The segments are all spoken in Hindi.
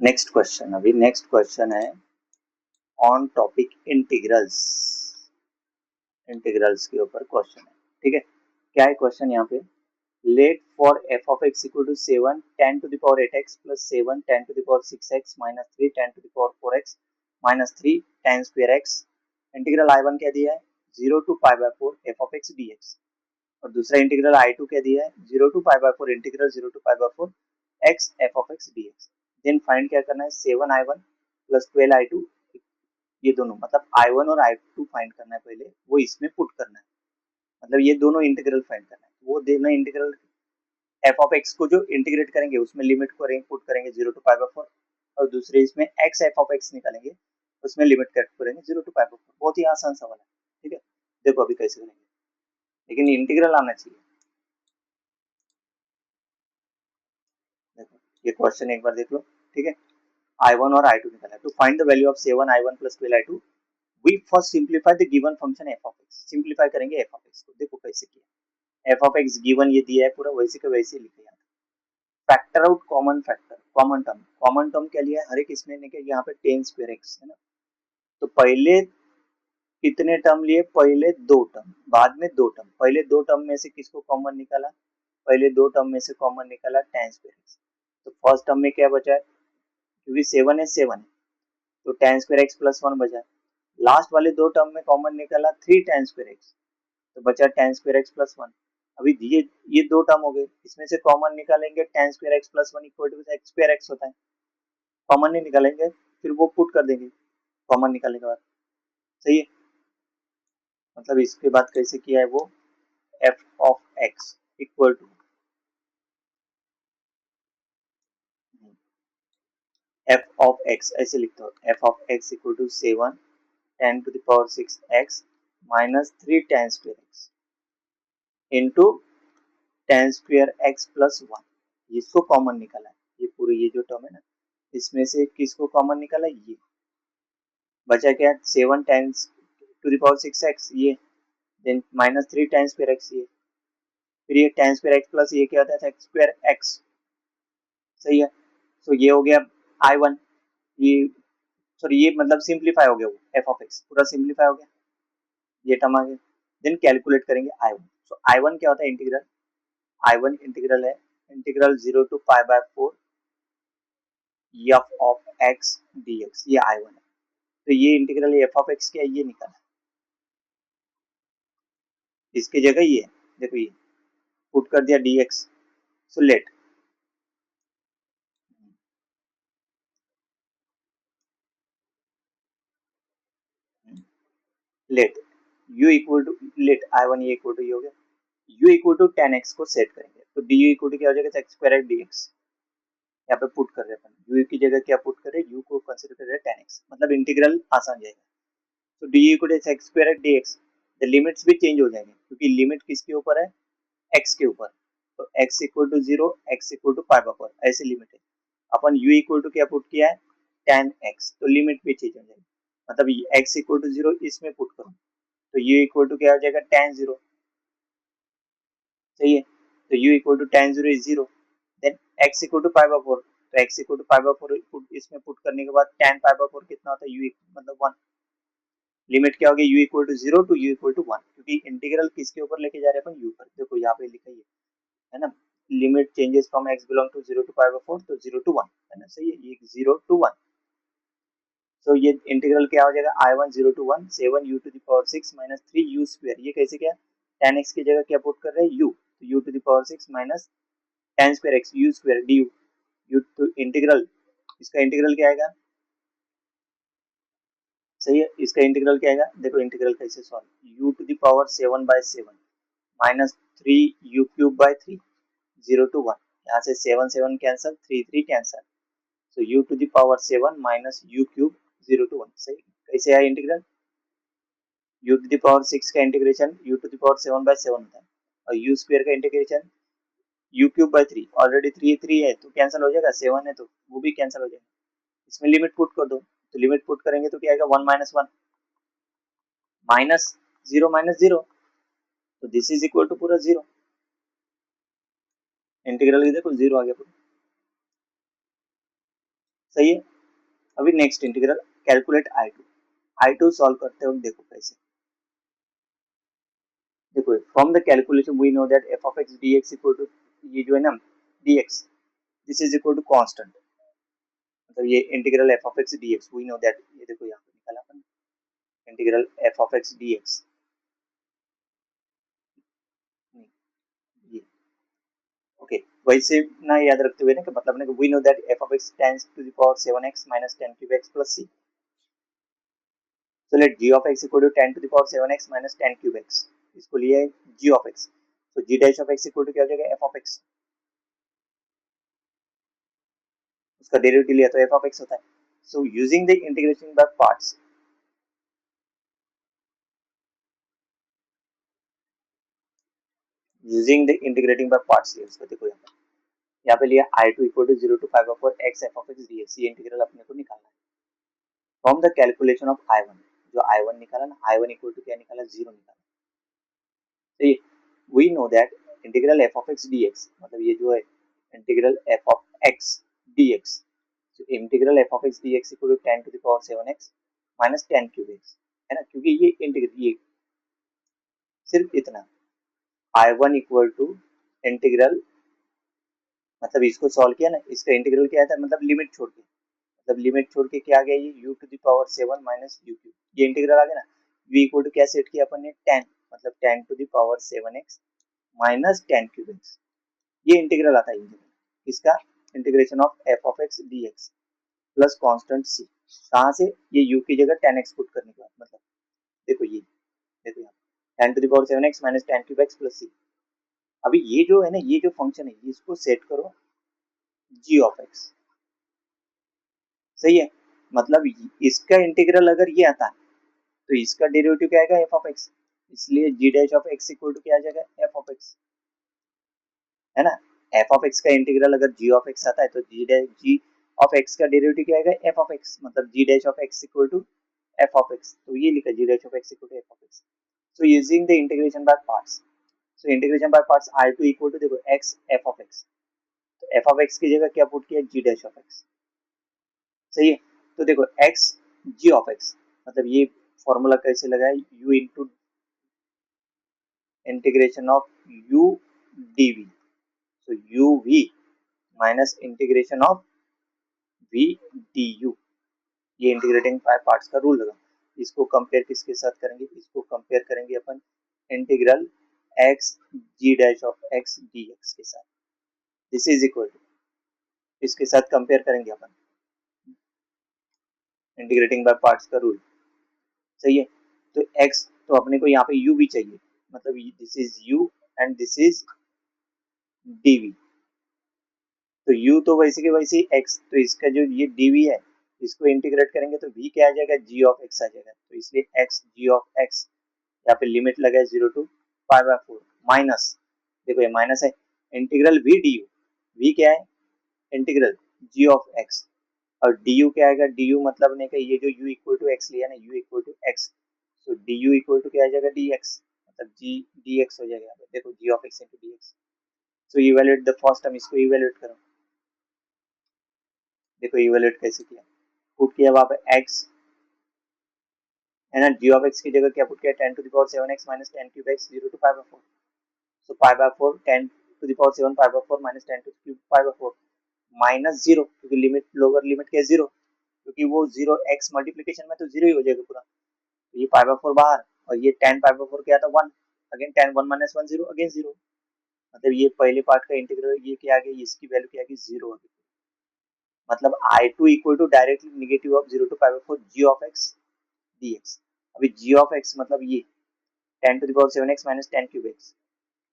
नेक्स्ट क्वेश्चन, अभी नेक्स्ट क्वेश्चन है ऑन टॉपिक इंटीग्रल्स। इंटीग्रल्स के ऊपर क्वेश्चन है, ठीक है। क्या है क्वेश्चन यहाँ पे? Let for F of X equal to 7 10 to the power 8x plus 7 10 to the power 6x minus 3 10 to the power 4x minus 3 tan square x। Integral I1 क्या दिया है? 0 to pi by 4 F of X dx। और दूसरा इंटीग्रल I2 क्या दिया है? 0 to pi by 4 integral 0 to pi by 4 x F of X dx। Then find क्या करना है? 7I1 प्लस 12I2, ये दोनों मतलब I1 और I2 फाइंड करना है, पहले वो इसमें पुट करना है, मतलब ये दोनों इंटीग्रल फाइंड करना है। वो देना इंटीग्रल एफ ऑफ एक्स को जो इंटीग्रेट करेंगे उसमें लिमिट को पुट करेंगे 0 टू पाई बाय 4, और दूसरे इसमें एक्स एफ ऑफ एक्स निकालेंगे, उसमें लिमिट कट करेंगे 0 टू पाई बाय 4। बहुत ही आसान सवाल है, ठीक है। देखो अभी कैसे करेंगे, लेकिन इंटीग्रल आना चाहिए। देखो ये क्वेश्चन एक बार देख लो, ठीक है। I1 और I2 निकाला है, तो find the value of 7I1 plus 12I2। We first simplify the given function F of X. Simplify करेंगे एफ ऑफ एक्स को। देखो कैसे किया, एफ ऑफ एक्स गिवन ये दिया है पूरा, वैसे का वैसे लिखे यहाँ। Factor out common factor, common term. Common term क्या लिया है? हर एक इसमें यहाँ पे tan स्क्वायर x है ना। तो पहले कितने टर्म लिए? पहले दो टर्म, बाद में दो टर्म। पहले दो टर्म में से किसको कॉमन निकाला? पहले दो टर्म में से कॉमन निकाला tan स्क्वायर x। तो फर्स्ट टर्म में क्या बचा है? क्योंकि 7 है 7 है, तो tan स्क्वायर x प्लस 1 बचा। लास्ट वाले दो टर्म में कॉमन निकाला 3 tan स्क्वायर x, तो बचा tan स्क्वायर x प्लस 1। अभी ये दो टर्म हो गए, इसमें से कॉमन निकालेंगे tan square x plus 1 equal to x square x होता है। कॉमन नहीं निकालेंगे, फिर वो पुट कर देंगे कॉमन निकालने के बाद, सही है। मतलब इसके बाद कैसे किया है वो, F of X equal to F of X, ऐसे लिखते हो, F of X equal to 7 10 to the power 6x minus 3 tan square x into tan square x plus 1। इसको कॉमन निकाला है, ये पूरी ये जो टर्म है ना, इसमें से किसको कॉमन निकाला? ये बचा क्या? 7 tan to the power 6x, ये then minus 3 tan square x, ये फिर ये tan स्क्वायर x प्लस ये क्या होता है? x स्क्वायर x, सही है। तो ये हो गया I1, ये सॉरी ये मतलब सिंप्लीफाई हो गया, वो एफ ऑफ एक्स पूरा सिंप्लीफाई हो गया, ये टर्म आ गया। देन कैलकुलेट करेंगे I1। सो I1 क्या होता है? इंटीग्रल I1 इंटीग्रल है, integral 0 to pi by 4 F of X dx, ये I1 है। तो ये इंटीग्रल एफ ऑफ एक्स क्या है? ये निकाला, इसकी जगह ये देखो, ये पुट कर दिया dx। So let let u equal to, let I1 ये इक्वल टू ये हो गया, u equal to tan x को सेट करेंगे, तो du इक्वल टू क्या हो जाएगा? x square dx। यहाँ पे पुट कर रहे हैं, u की जगह क्या पुट कर रहे हैं? u को कंसीडर कर रहे हैं tan x, मतलब इंटीग्रल आसान जाएगा। तो du equal to x square dx, the limits भी चेंज हो जाएंगे, क्योंकि लिमिट किसके ऊपर है? x के ऊपर। तो x equal to 0, x equal to pi by 4, ऐसे लिमिट है। अपन u इक्वल टू क्या पुट किया है? tan x, तो लिमिट भी चेंज हो जाएगी, मतलब x इक्वल टू 0 इसमें पुट करो, तो u इक्वल टू क्या हो जाएगा? tan 0, सही है। तो u equal to tan 0 is 0, then x equal to pi by 4, तो x equal to pi by 4 इसमें पुट करने के बाद tan पाई बाय 4 कितना होता है? u मतलब 1। लिमिट क्या होगी? u equal to 0 to u equal to 1, क्योंकि इंटीग्रल किसके ऊपर लेके जा रहे हैं अपन? u पर। देखो यहाँ पे लिखा है ना, limit changes from x belong to 0 to pi by 4, तो 0 टू 1 है ना, सही है, ये 0 टू 1। तो ये इंटीग्रल क्या हो जाएगा? I1 0 to 1 7 u to the power 6 minus 3 u square, ये कैसे क्या? tan x की जगह क्या पुट कर रहे हैं? u, तो u to the power 6 minus tan square x u square du, u to integral, इसका इंटीग्रल क्या आएगा? सही है, इसका इंटीग्रल क्या आएगा? देखो इंटीग्रल कैसे solve, u to the power 7 by 7 minus 3 u cube by 3 0 to 1, यहाँ से 7 7 cancel, 3 3 cancel, so u to the power 7 minus u cube 0 to 1, सही। कैसे है integral? u to the power 6 का integration u to the power 7 by 7 होता है, और u स्क्वायर का integration u cube by 3, already 3 3 है तो कैंसिल हो जाएगा, 7 है तो वो भी कैंसिल हो जाएगा। इसमें लिमिट पुट कर दो, तो लिमिट पुट करेंगे तो क्या आएगा? 1 माइनस 1 माइनस जीरो, तो दिस इज इक्वल टू पूरा 0, इंटीग्रल देखो 0 आ गया पूरा, सही है। अभी next integral calculate I two solve करते वक्त देखो कैसे। देखो from the calculation we know that F of x d x equal to, ये जो है ना d x, this is equal to constant, मतलब ये integral f of x d x we know that, ये देखो यहाँ पे निकाला अपन integral f of x d x, ये ओके। वैसे ना याद रखते हुए ना कि मतलब ना we know that F of X tends to the power 7x minus 10 cube X plus C, so let g of x equal to 10 to the power 7x minus 10 cube x, इसको लिया है g of x, तो g dash of x equal to क्या हो जाएगा f of x, उसका डेरिवेटिव लिया तो f of x होता है। so using the integration by parts, using the integrating by parts लिया उसको, देखो यहाँ पे लिया i2 equal to 0 to 5 over x f of x dx, ये इंटीग्रल अपने को निकालना है from the calculation of i1, जो i1 निकाला ना i1 equal to क्या निकाला 0 निकाला, तो ये we know that integral f of x dx, मतलब ये जो है integral f of x dx, so integral f of x dx equal to 10 to the power 7x minus 10 cube x, है ना, क्योंकि ये इंटीग्रल ये सिर्फ इतना i1 equal to इंटीग्रल, मतलब इसको सॉल्व किया ना, इसका इंटीग्रल क्या था, मतलब लिमिट छोड़ के, मतलब लिमिट छोड़ के क्या आ गया ये u to the power 7 minus u cube, ये इंटीग्रल आ गया ना, v इक्वल टू क्या सेट किया अपन ने 10, मतलब 10 to the power 7x minus 10 cube x, ये इंटीग्रल आता है इंटीग्रल इसका, integration of f of x dx plus constant c, कहाँ से, ये u की जगह 10x पुट करने के बाद, मतलब देखो ये, देखो यहाँ 10 to the power 7x minus 10 cube x plus c, अभी ये जो है ना, ये जो फंक्शन है इसको सेट करो g of x, सही है, मतलब इसका इंटीग्रल अगर ये आता है तो इसका डेरिवेटिव क्या आएगा f of x, इसलिए g dash of x equal to क्या आ जाएगा f of x, है ना, f of x का इंटीग्रल अगर g of x आता है तो g of x का डेरिवेटिव क्या आएगा f of x, मतलब g dash of x equal to f of x, तो ये लिखा g dash of x equal to f of x, so using the integration by parts, so integration by parts i2 equal to देखो x f of x, तो f of x की जगह क्या पुट किया g डैश ऑफ x, सही है, तो देखो x g of x, मतलब ये फॉर्मूला कैसे लगा है u into integration of u dv, so uv minus integration of v du, ये इंटीग्रेटिंग बाय पार्ट्स का रूल लगा, इसको कंपेयर किसके साथ करेंगे, इसको कंपेयर करेंगे अपन integral x g dash of x dx के साथ, दिस इज इक्वल टू, इसके साथ कंपेयर करेंगे अपन इंटीग्रेटिंग बाय पार्ट्स का रूल, सही है, तो x तो अपने को यहाँ पे u भी चाहिए, मतलब this is u and this is dv, तो u तो वैसे के वैसे ही x, तो इसका जो ये dv है इसको इंटीग्रेट करेंगे तो v क्या आ जाएगा g ऑफ x आ जाएगा, तो इसलिए x g ऑफ x, यहाँ पे लिमिट लगा है 0 to 5/4 माइनस, देखो ये माइनस है, इंटीग्रल v du, v क्या है इंटीग्रल g ऑफ x, और du क्या आएगा, du मतलब ने का ये जो u इक्वल टू x लिया ना, u इक्वल टू x, तो du इक्वल टू क्या आ जाएगा dx, मतलब g dx हो जाएगा, देखो g of x into dx, so evaluate the first term, इसको इवैल्यूएट करो, देखो इवैल्यूएट कैसे किया, पुट किया वहां पे x, है ना, g ऑफ x की जगह क्या पुट किया 10 to the power 7x minus 10 cube x 0 to 5/4, so 5/4 10 to the power 7 5/4 minus 10 to the cube 5/4 minus 0, क्योंकि लिमिट लोअर लिमिट क्या है 0, क्योंकि वो 0 x मल्टीप्लिकेशन में तो 0 ही हो जाएगा पूरा, तो ये 5/4 बाहर, और ये 10 5/4 क्या था 1, अगेन 10 1 minus 1 0 अगेन 0, मतलब ये पहले पार्ट का इंटीग्रल ये क्या आ गया, इसकी वैल्यू क्या आ गई 0 आ गई, मतलब i2 equal to directly negative of 0 to 5/4 g of x dx, अभी g of x मतलब ये 10 to the power 7x minus 10 cube x,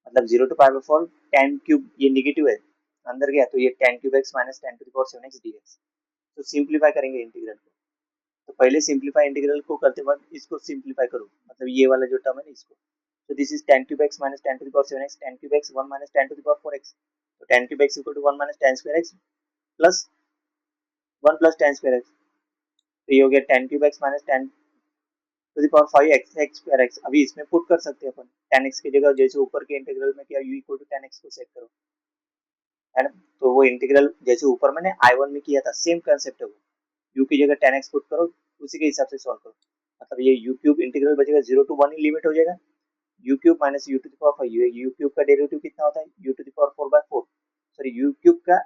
मतलब 0 to 5/4 10 क्यूब, ये नेगेटिव है अंदर गया, तो ये 10 cube x minus 10 to the power 7x dx, तो सिंप्लीफाई करेंगे इंटीग्रल को, तो पहले सिंप्लीफाई इंटीग्रल को करते वक्त इसको सिंप्लीफाई करो, मतलब ये वाला जो टर्म है ना इसको, so this is 10 cube x minus 10 to the power 7x 10 cube x 1 minus 10 to the power 4x, तो 10 cube x equal to 1 minus 10 square x plus 1 plus 10 square x, तो ये हो गया 10 cube x minus 10 to the power 5x x square x, अभी इसमें पुट कर सकते हैं अपन 10x की जगह, जैसे ऊपर के इंटीग्रल में क्या u equal to 10x को सेट करो, है ना। तो वो इंटीग्रल जैसे ऊपर मैंने I1 में किया था सेम कंसेप्ट है वो, u की जगह 10x पुट करो, उसी के हिसाब से सॉल्व करो, मतलब ये u क्यूब इंटीग्रल बचेगा 0 to 1 ही लिमिट हो जाएगा, u cube minus u to the power 5, u cube का डेरिवेटिव कितना होता है u to the power 4/4, sorry u cube का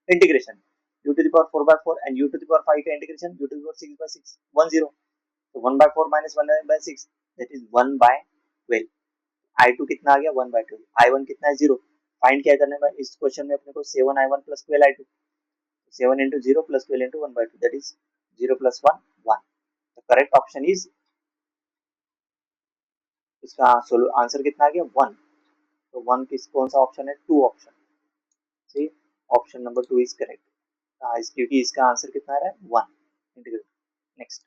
integration u to the power 4/4 and u to the power 5 का integration u to the power 6/6 10, तो 1/4 माइनस 1/6 दैट इज 1/12, I2 कितना आ गया 1/12, I1 कितना है 0, फाइंड क्या करने में इस क्वेश्चन में अपने को 7I1 plus 12I2, 7 into 0 plus 12 into 1/2, that is 0 plus 1 1, the correct option is, इसका आंसर कितना आ गया 1, तो 1 किस कौन सा ऑप्शन है 2 option, C option number 2 is correct, क्योंकि इसका आंसर कितना आ रहा है 1 इंटीग्रल। नेक्स्ट